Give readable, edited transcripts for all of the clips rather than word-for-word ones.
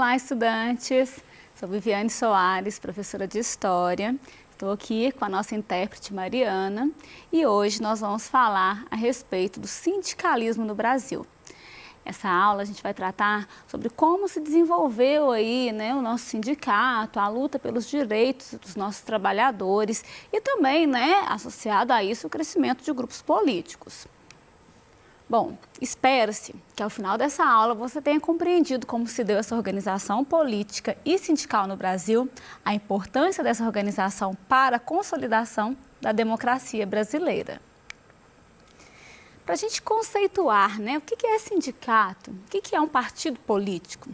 Olá, estudantes! Sou Viviane Soares, professora de História. Estou aqui com a nossa intérprete Mariana e hoje nós vamos falar a respeito do sindicalismo no Brasil. Essa aula a gente vai tratar sobre como se desenvolveu aí, o nosso sindicato, a luta pelos direitos dos nossos trabalhadores e também, associado a isso, o crescimento de grupos políticos. Bom, espera-se que ao final dessa aula você tenha compreendido como se deu essa organização política e sindical no Brasil, a importância dessa organização para a consolidação da democracia brasileira. Para a gente conceituar, o que é sindicato, o que é um partido político?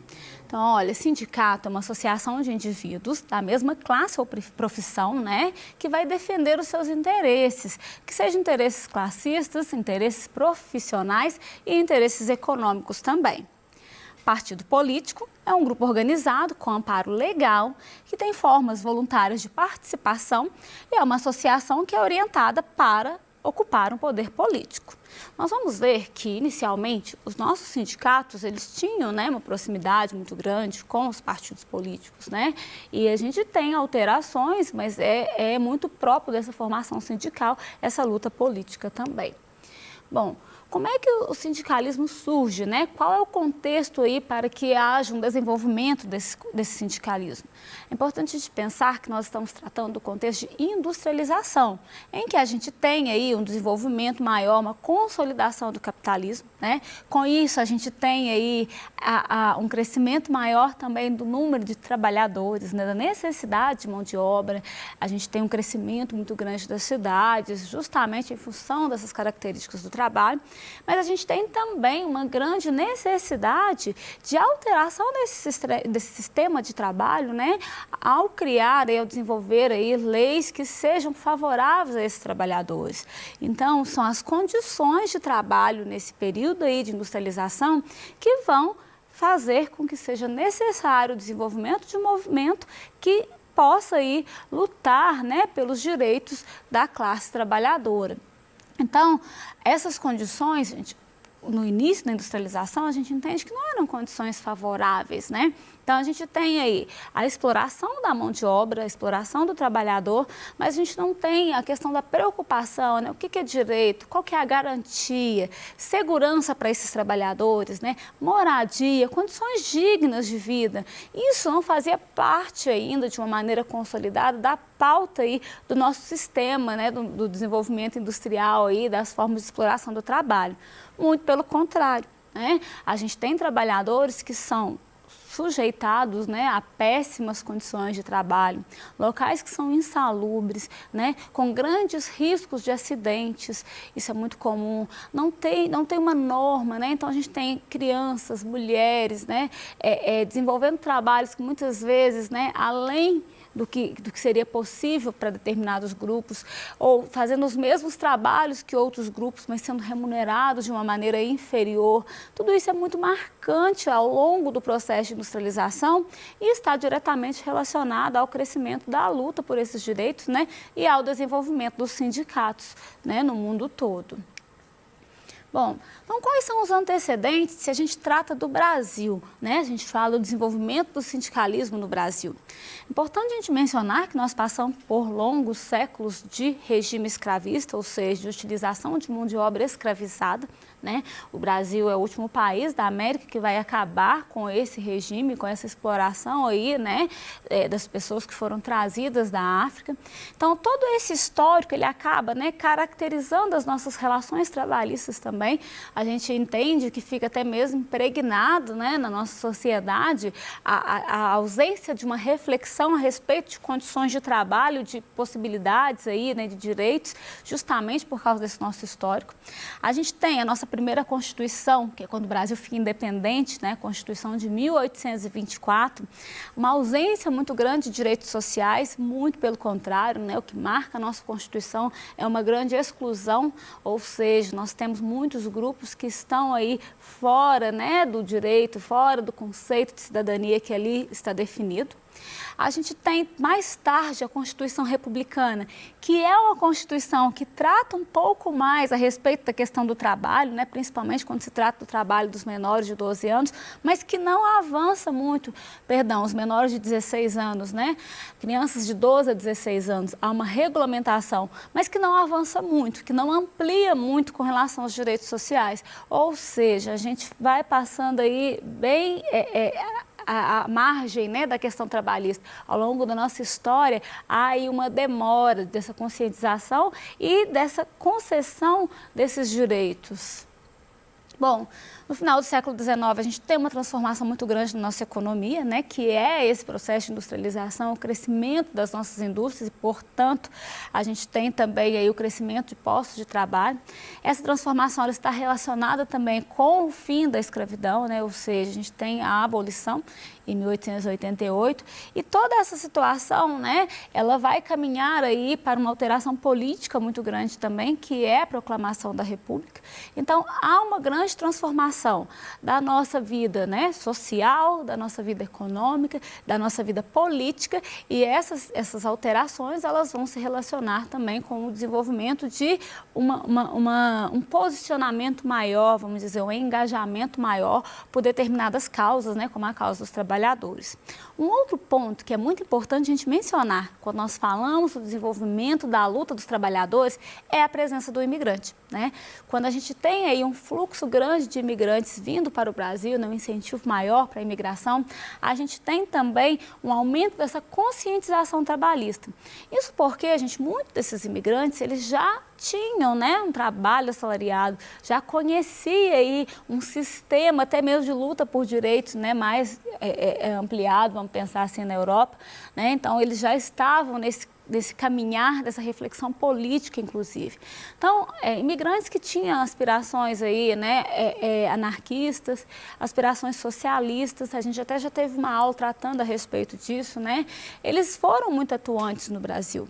Então, olha, sindicato é uma associação de indivíduos da mesma classe ou profissão, que vai defender os seus interesses, que sejam interesses classistas, interesses profissionais e interesses econômicos também. Partido político é um grupo organizado com amparo legal, que tem formas voluntárias de participação e é uma associação que é orientada para ocupar um poder político. Nós vamos ver que, inicialmente, os nossos sindicatos, eles tinham uma proximidade muito grande com os partidos políticos, E a gente tem alterações, mas é muito próprio dessa formação sindical, essa luta política também. Bom, como é que o sindicalismo surge, Qual é o contexto aí para que haja um desenvolvimento desse sindicalismo? É importante a gente pensar que nós estamos tratando do contexto de industrialização, em que a gente tem aí um desenvolvimento maior, uma consolidação do capitalismo, Com isso, a gente tem aí um crescimento maior também do número de trabalhadores, da necessidade de mão de obra. A gente tem um crescimento muito grande das cidades, justamente em função dessas características do trabalho. Mas a gente tem também uma grande necessidade de alteração desse sistema de trabalho, ao criar e ao desenvolver aí leis que sejam favoráveis a esses trabalhadores. Então, são as condições de trabalho nesse período aí de industrialização que vão fazer com que seja necessário o desenvolvimento de um movimento que possa aí lutar, pelos direitos da classe trabalhadora. Então, essas condições, gente, no início da industrialização, a gente entende que não eram condições favoráveis, Então, a gente tem aí a exploração da mão de obra, a exploração do trabalhador, mas a gente não tem a questão da preocupação, o que é direito, qual que é a garantia, segurança para esses trabalhadores, moradia, condições dignas de vida. Isso não fazia parte ainda, de uma maneira consolidada, da pauta aí do nosso sistema, do desenvolvimento industrial, aí, das formas de exploração do trabalho. Muito pelo contrário, A gente tem trabalhadores que são sujeitados a péssimas condições de trabalho, locais que são insalubres, com grandes riscos de acidentes, isso é muito comum, não tem uma norma, então a gente tem crianças, mulheres, desenvolvendo trabalhos que muitas vezes, além do que seria possível para determinados grupos, ou fazendo os mesmos trabalhos que outros grupos, mas sendo remunerados de uma maneira inferior. Tudo isso é muito marcante ao longo do processo de industrialização e está diretamente relacionado ao crescimento da luta por esses direitos, e ao desenvolvimento dos sindicatos, no mundo todo. Bom, então quais são os antecedentes se a gente trata do Brasil, A gente fala do desenvolvimento do sindicalismo no Brasil. Importante a gente mencionar que nós passamos por longos séculos de regime escravista, ou seja, de utilização de mão de obra escravizada, O Brasil é o último país da América que vai acabar com esse regime, com essa exploração aí, das pessoas que foram trazidas da África. Então, todo esse histórico, ele acaba, caracterizando as nossas relações trabalhistas também. A gente entende que fica até mesmo impregnado, na nossa sociedade, a ausência de uma reflexão a respeito de condições de trabalho, de possibilidades aí, de direitos, justamente por causa desse nosso histórico. A gente tem a nossa primeira Constituição, que é quando o Brasil fica independente, a Constituição de 1824, uma ausência muito grande de direitos sociais, muito pelo contrário, o que marca a nossa Constituição é uma grande exclusão, ou seja, nós temos muitos grupos que estão aí fora, do direito, fora do conceito de cidadania que ali está definido. A gente tem mais tarde a Constituição Republicana, que é uma Constituição que trata um pouco mais a respeito da questão do trabalho, né, principalmente quando se trata do trabalho dos menores de 12 anos, mas que não avança muito, perdão, os menores de 16 anos, né, crianças de 12 a 16 anos, há uma regulamentação, mas que não avança muito, que não amplia muito com relação aos direitos sociais, ou seja, a gente vai passando aí bem a margem, né, da questão trabalhista. Ao longo da nossa história, há aí uma demora dessa conscientização e dessa concessão desses direitos. Bom, no final do século XIX, a gente tem uma transformação muito grande na nossa economia, né, que é esse processo de industrialização, o crescimento das nossas indústrias e, portanto, a gente tem também aí o crescimento de postos de trabalho. Essa transformação ela está relacionada também com o fim da escravidão, né, ou seja, a gente tem a abolição em 1888 e toda essa situação, né, ela vai caminhar aí para uma alteração política muito grande também, que é a proclamação da República. Então, há uma grande transformação da nossa vida, né, social, da nossa vida econômica, da nossa vida política e essas alterações elas vão se relacionar também com o desenvolvimento de um posicionamento maior, vamos dizer, um engajamento maior por determinadas causas, né, como a causa dos trabalhadores. Um outro ponto que é muito importante a gente mencionar quando nós falamos do desenvolvimento da luta dos trabalhadores é a presença do imigrante, né? Quando a gente tem aí um fluxo grande de imigrantes vindo para o Brasil, um incentivo maior para a imigração, a gente tem também um aumento dessa conscientização trabalhista. Isso porque, muitos desses imigrantes, eles já tinham, né, um trabalho assalariado, já conhecia aí um sistema até mesmo de luta por direitos, né, mais ampliado, vamos pensar assim, na Europa, né? Então eles já estavam desse caminhar, dessa reflexão política, inclusive. Então, imigrantes que tinham aspirações aí, né, anarquistas, aspirações socialistas, a gente até já teve uma aula tratando a respeito disso, né, eles foram muito atuantes no Brasil.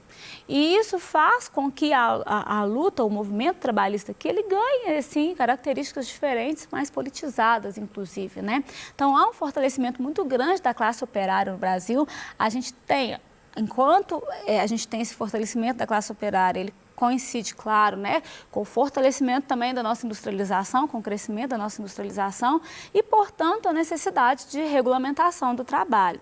E isso faz com que a luta, o movimento trabalhista aqui, ele ganhe, assim, características diferentes, mais politizadas, inclusive, né. Então, há um fortalecimento muito grande da classe operária no Brasil. A gente tem Enquanto a gente tem esse fortalecimento da classe operária, ele coincide, claro, né, com o fortalecimento também da nossa industrialização, com o crescimento da nossa industrialização e, portanto, a necessidade de regulamentação do trabalho.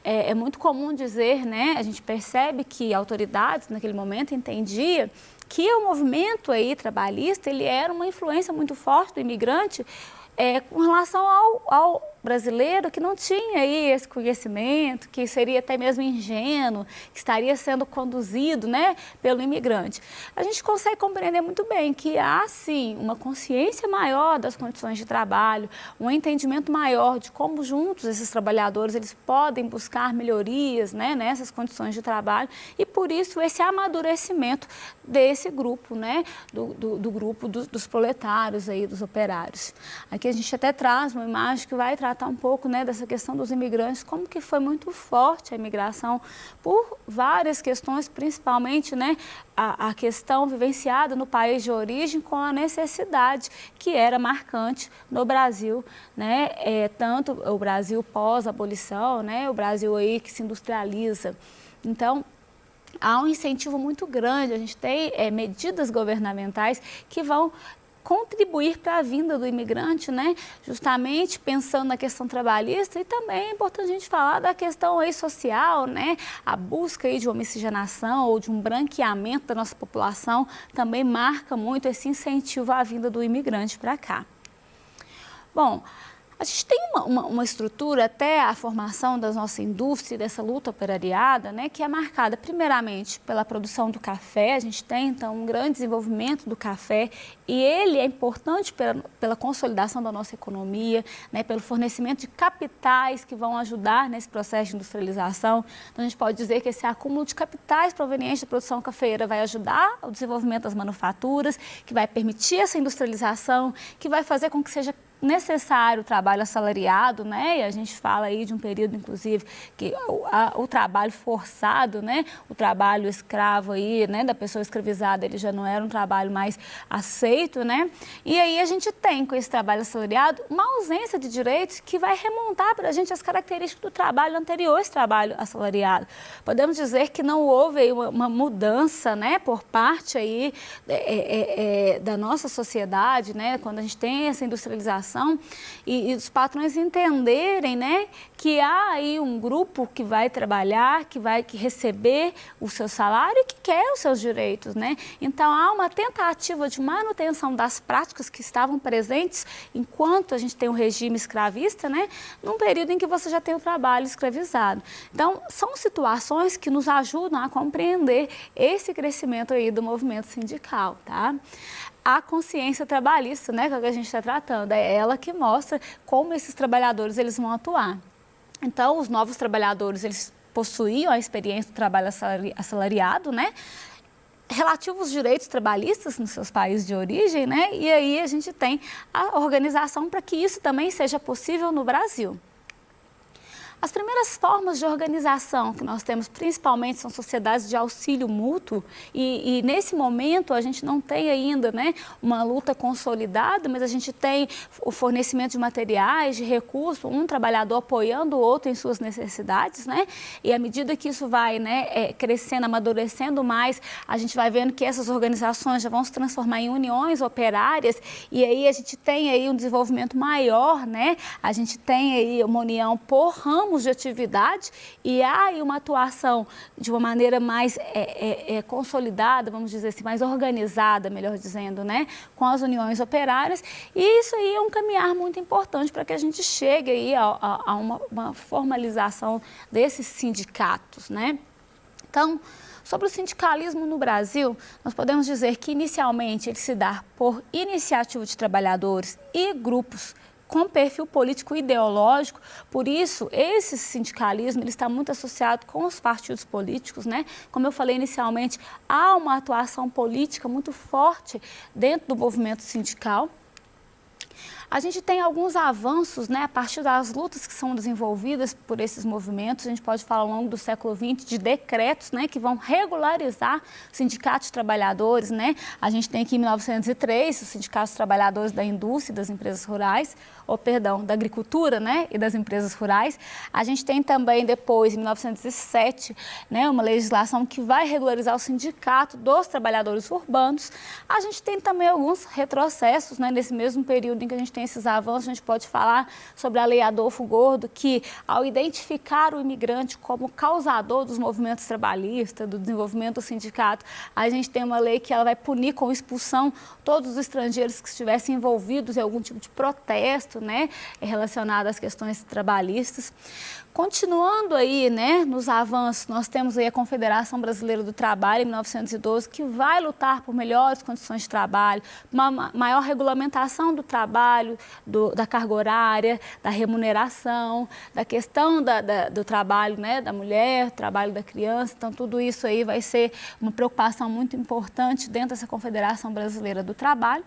É muito comum dizer, né, a gente percebe que autoridades naquele momento entendiam que o movimento aí trabalhista ele era uma influência muito forte do imigrante com relação ao brasileiro que não tinha aí esse conhecimento, que seria até mesmo ingênuo, que estaria sendo conduzido, né, pelo imigrante. A gente consegue compreender muito bem que há, sim, uma consciência maior das condições de trabalho, um entendimento maior de como juntos esses trabalhadores eles podem buscar melhorias, né, nessas condições de trabalho e, por isso, esse amadurecimento desse grupo, né, do grupo dos proletários, aí, dos operários. Aqui a gente até traz uma imagem que vai tratar um pouco, né, dessa questão dos imigrantes, como que foi muito forte a imigração por várias questões, principalmente, né, a questão vivenciada no país de origem com a necessidade que era marcante no Brasil, né, tanto o Brasil pós-abolição, né, o Brasil aí que se industrializa. Então, há um incentivo muito grande, a gente tem medidas governamentais que vão contribuir para a vinda do imigrante, né? Justamente pensando na questão trabalhista e também é importante a gente falar da questão aí social, né? A busca aí de uma miscigenação ou de um branqueamento da nossa população também marca muito esse incentivo à vinda do imigrante para cá. Bom, a gente tem uma estrutura até a formação da nossa indústria, dessa luta operariada, né, que é marcada primeiramente pela produção do café. A gente tem, então, um grande desenvolvimento do café e ele é importante pela consolidação da nossa economia, né, pelo fornecimento de capitais que vão ajudar nesse processo de industrialização. Então, a gente pode dizer que esse acúmulo de capitais provenientes da produção cafeeira vai ajudar o desenvolvimento das manufaturas, que vai permitir essa industrialização, que vai fazer com que seja necessário o trabalho assalariado, né? E a gente fala aí de um período, inclusive, que o trabalho forçado, né? O trabalho escravo aí, né? Da pessoa escravizada, ele já não era um trabalho mais aceito, né? E aí a gente tem, com esse trabalho assalariado, uma ausência de direitos que vai remontar para a gente as características do trabalho anterior a esse trabalho assalariado. Podemos dizer que não houve aí uma mudança, né? Por parte aí da nossa sociedade, né? Quando a gente tem essa industrialização e os patrões entenderem, né, que há aí um grupo que vai trabalhar, que vai receber o seu salário e que quer os seus direitos, né? Então há uma tentativa de manutenção das práticas que estavam presentes enquanto a gente tem um regime escravista, né, num período em que você já tem o trabalho escravizado. Então são situações que nos ajudam a compreender esse crescimento aí do movimento sindical, tá? A consciência trabalhista, né, que é o que a gente está tratando, é ela que mostra como esses trabalhadores eles vão atuar. Então, os novos trabalhadores, eles possuíam a experiência do trabalho assalariado, né, relativos direitos trabalhistas nos seus países de origem, né, e aí a gente tem a organização para que isso também seja possível no Brasil. As primeiras formas de organização que nós temos, principalmente, são sociedades de auxílio mútuo e nesse momento a gente não tem ainda, né, uma luta consolidada, mas a gente tem o fornecimento de materiais, de recursos, um trabalhador apoiando o outro em suas necessidades, né, e à medida que isso vai, né, crescendo, amadurecendo mais, a gente vai vendo que essas organizações já vão se transformar em uniões operárias e aí a gente tem aí um desenvolvimento maior, né, a gente tem aí uma união por ramo de atividade e há aí uma atuação de uma maneira mais consolidada, vamos dizer assim, mais organizada, melhor dizendo, né, com as uniões operárias e isso aí é um caminhar muito importante para que a gente chegue aí a uma formalização desses sindicatos, né. Então, sobre o sindicalismo no Brasil, nós podemos dizer que inicialmente ele se dá por iniciativa de trabalhadores e grupos com perfil político ideológico, por isso esse sindicalismo ele está muito associado com os partidos políticos, né? Como eu falei inicialmente, há uma atuação política muito forte dentro do movimento sindical. A gente tem alguns avanços, né, a partir das lutas que são desenvolvidas por esses movimentos. A gente pode falar ao longo do século XX de decretos, né, que vão regularizar sindicatos de trabalhadores, né? A gente tem aqui em 1903 os sindicatos de trabalhadores da indústria e das empresas rurais, da agricultura, né, e das empresas rurais. A gente tem também depois, em 1907, né, uma legislação que vai regularizar o sindicato dos trabalhadores urbanos. A gente tem também alguns retrocessos, né, nesse mesmo período em que a gente tem esses avanços. A gente pode falar sobre a Lei Adolfo Gordo, que ao identificar o imigrante como causador dos movimentos trabalhistas, do desenvolvimento do sindicato, a gente tem uma lei que ela vai punir com expulsão todos os estrangeiros que estivessem envolvidos em algum tipo de protesto, né, relacionado às questões trabalhistas. Continuando aí, né, nos avanços, nós temos aí a Confederação Brasileira do Trabalho, em 1912, que vai lutar por melhores condições de trabalho, uma maior regulamentação do trabalho, da carga horária, da remuneração, da questão do trabalho, né, da mulher, trabalho da criança. Então, tudo isso aí vai ser uma preocupação muito importante dentro dessa Confederação Brasileira do Trabalho.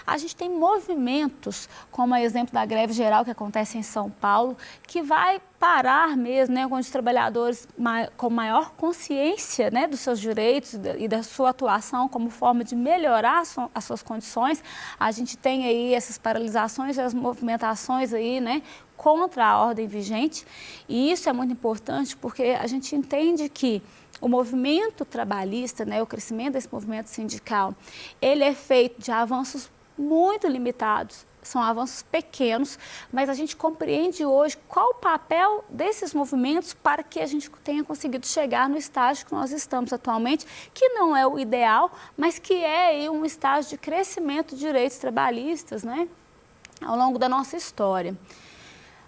A gente tem movimentos, como o exemplo da greve geral que acontece em São Paulo, que vai parar mesmo, né, com os trabalhadores com maior consciência, né, dos seus direitos e da sua atuação como forma de melhorar as suas condições. A gente tem aí essas paralisações e as movimentações aí, né, contra a ordem vigente. E isso é muito importante porque a gente entende que o movimento trabalhista, né, o crescimento desse movimento sindical, ele é feito de avanços muito limitados, são avanços pequenos, mas a gente compreende hoje qual o papel desses movimentos para que a gente tenha conseguido chegar no estágio que nós estamos atualmente, que não é o ideal, mas que é um estágio de crescimento de direitos trabalhistas, né, ao longo da nossa história.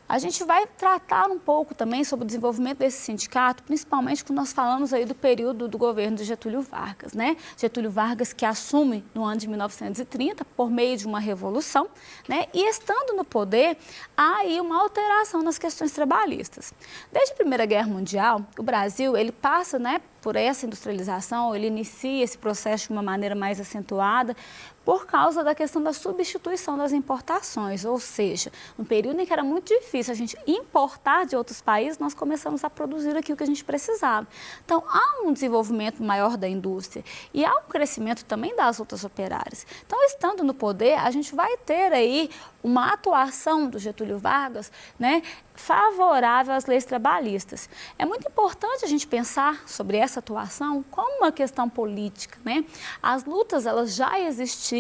A gente vai tratar um pouco também sobre o desenvolvimento desse sindicato, principalmente quando nós falamos aí do período do governo de Getúlio Vargas, né? Getúlio Vargas que assume no ano de 1930 por meio de uma revolução, né? E estando no poder, há aí uma alteração nas questões trabalhistas. Desde a Primeira Guerra Mundial, o Brasil ele passa, né, por essa industrialização, ele inicia esse processo de uma maneira mais acentuada por causa da questão da substituição das importações, ou seja, no período em que era muito difícil a gente importar de outros países, nós começamos a produzir aquilo que a gente precisava. Então, há um desenvolvimento maior da indústria e há um crescimento também das lutas operárias. Então, estando no poder, a gente vai ter aí uma atuação do Getúlio Vargas, né, favorável às leis trabalhistas. É muito importante a gente pensar sobre essa atuação como uma questão política, né? As lutas, elas já existiam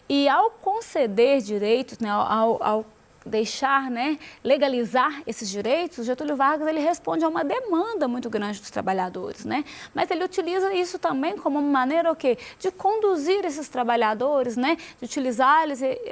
e ao conceder direitos, né, ao deixar, né, legalizar esses direitos, o Getúlio Vargas ele responde a uma demanda muito grande dos trabalhadores, né? Mas ele utiliza isso também como uma maneira o quê? De conduzir esses trabalhadores, né? De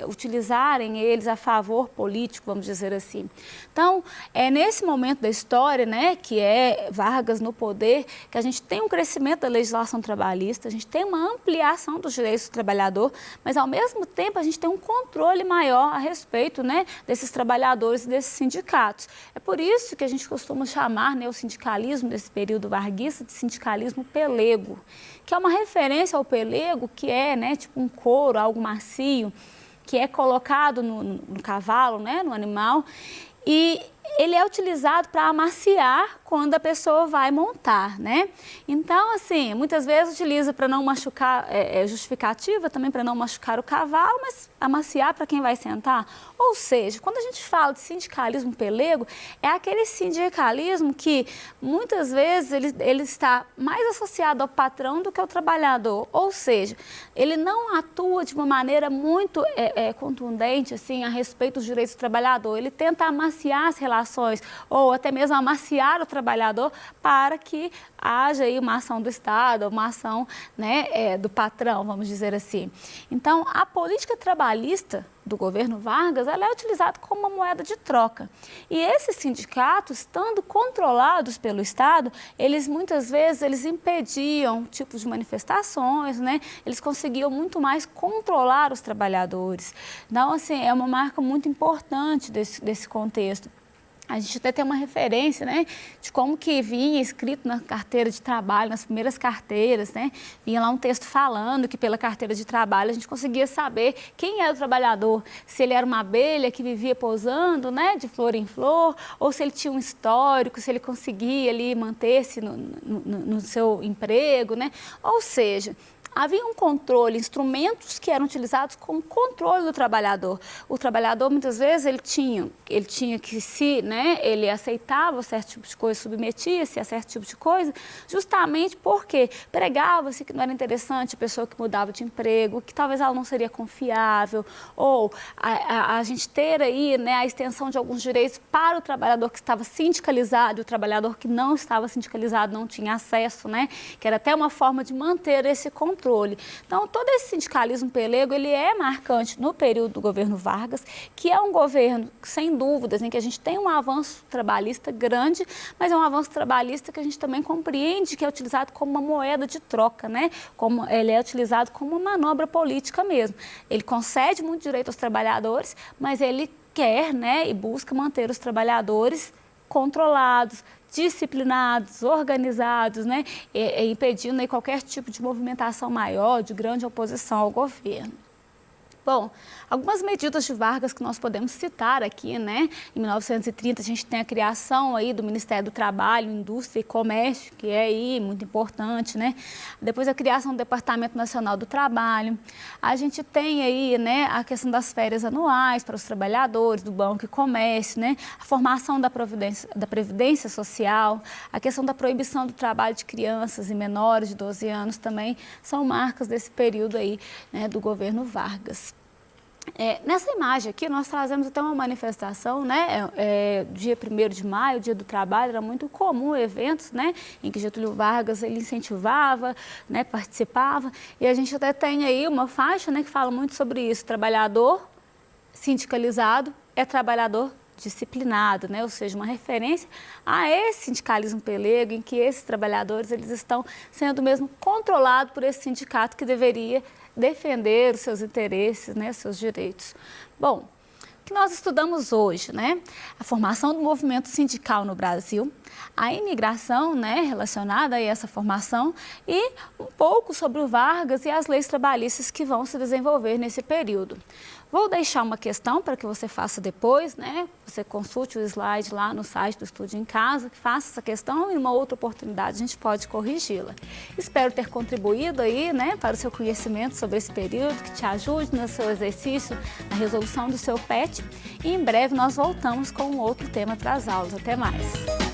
utilizarem eles a favor político, vamos dizer assim. Então, é nesse momento da história, né, que é Vargas no poder, que a gente tem um crescimento da legislação trabalhista, a gente tem uma ampliação dos direitos do trabalhador, mas ao mesmo tempo a gente tem um controle maior a respeito, né, desses trabalhadores e desses sindicatos. É por isso que a gente costuma chamar, né, o sindicalismo desse período varguista de sindicalismo pelego, que é uma referência ao pelego, que é, né, tipo um couro, algo macio, que é colocado no cavalo, né, no animal, e ele é utilizado para amaciar quando a pessoa vai montar, né? Então, assim, muitas vezes utiliza para não machucar, justificativa também para não machucar o cavalo, mas amaciar para quem vai sentar. Ou seja, quando a gente fala de sindicalismo pelego, é aquele sindicalismo que muitas vezes ele está mais associado ao patrão do que ao trabalhador. Ou seja, ele não atua de uma maneira muito contundente assim, a respeito dos direitos do trabalhador. Ele tenta amaciar as relações ou até mesmo amaciar o trabalhador para que haja aí uma ação do Estado, uma ação, né, do patrão, vamos dizer assim. Então, a política trabalhista do governo Vargas, ela é utilizada como uma moeda de troca. E esses sindicatos, estando controlados pelo Estado, eles muitas vezes eles impediam tipos de manifestações, né? Eles conseguiam muito mais controlar os trabalhadores. Então, assim, é uma marca muito importante desse contexto. A gente até tem uma referência, né, de como que vinha escrito na carteira de trabalho, nas primeiras carteiras, né, vinha lá um texto falando que pela carteira de trabalho a gente conseguia saber quem era o trabalhador, se ele era uma abelha que vivia pousando, né, de flor em flor, ou se ele tinha um histórico, se ele conseguia ali manter-se no seu emprego, né, ou seja, havia um controle, instrumentos que eram utilizados como controle do trabalhador. O trabalhador, muitas vezes, ele tinha que se, né, ele aceitava certo tipo de coisa, submetia-se a certo tipo de coisa, justamente porque pregava-se que não era interessante a pessoa que mudava de emprego, que talvez ela não seria confiável, ou a gente ter aí, né, a extensão de alguns direitos para o trabalhador que estava sindicalizado, e o trabalhador que não estava sindicalizado não tinha acesso, né, que era até uma forma de manter esse controle. Então, todo esse sindicalismo pelego, ele é marcante no período do governo Vargas, que é um governo, sem dúvidas, em que a gente tem um avanço trabalhista grande, mas é um avanço trabalhista que a gente também compreende que é utilizado como uma moeda de troca, né? Como ele é utilizado como uma manobra política mesmo. Ele concede muito direito aos trabalhadores, mas ele quer, né, e busca manter os trabalhadores controlados, disciplinados, organizados, né, impedindo aí qualquer tipo de movimentação maior, de grande oposição ao governo. Bom, algumas medidas de Vargas que nós podemos citar aqui, né? Em 1930 a gente tem a criação aí do Ministério do Trabalho, Indústria e Comércio, que é aí muito importante, né? Depois a criação do Departamento Nacional do Trabalho. A gente tem aí, né, a questão das férias anuais para os trabalhadores, do Banco e Comércio, né? A formação da Previdência Social, a questão da proibição do trabalho de crianças e menores de 12 anos também são marcas desse período aí, né, do governo Vargas. Nessa imagem aqui, nós trazemos até uma manifestação, né, dia 1º de maio, dia do trabalho, era muito comum eventos, né, em que Getúlio Vargas ele incentivava, né, participava, e a gente até tem aí uma faixa, né, que fala muito sobre isso, trabalhador sindicalizado é trabalhador disciplinado, né? Ou seja, uma referência a esse sindicalismo pelego, em que esses trabalhadores eles estão sendo mesmo controlados por esse sindicato que deveria defender os seus interesses, né, seus direitos. Bom, que nós estudamos hoje, né? A formação do movimento sindical no Brasil, a imigração, né, relacionada a essa formação e um pouco sobre o Vargas e as leis trabalhistas que vão se desenvolver nesse período. Vou deixar uma questão para que você faça depois, né? Você consulte o slide lá no site do Estude em Casa, faça essa questão e em uma outra oportunidade a gente pode corrigi-la. Espero ter contribuído aí, né, para o seu conhecimento sobre esse período, que te ajude no seu exercício, na resolução do seu PET. E em breve nós voltamos com um outro tema para as aulas. Até mais!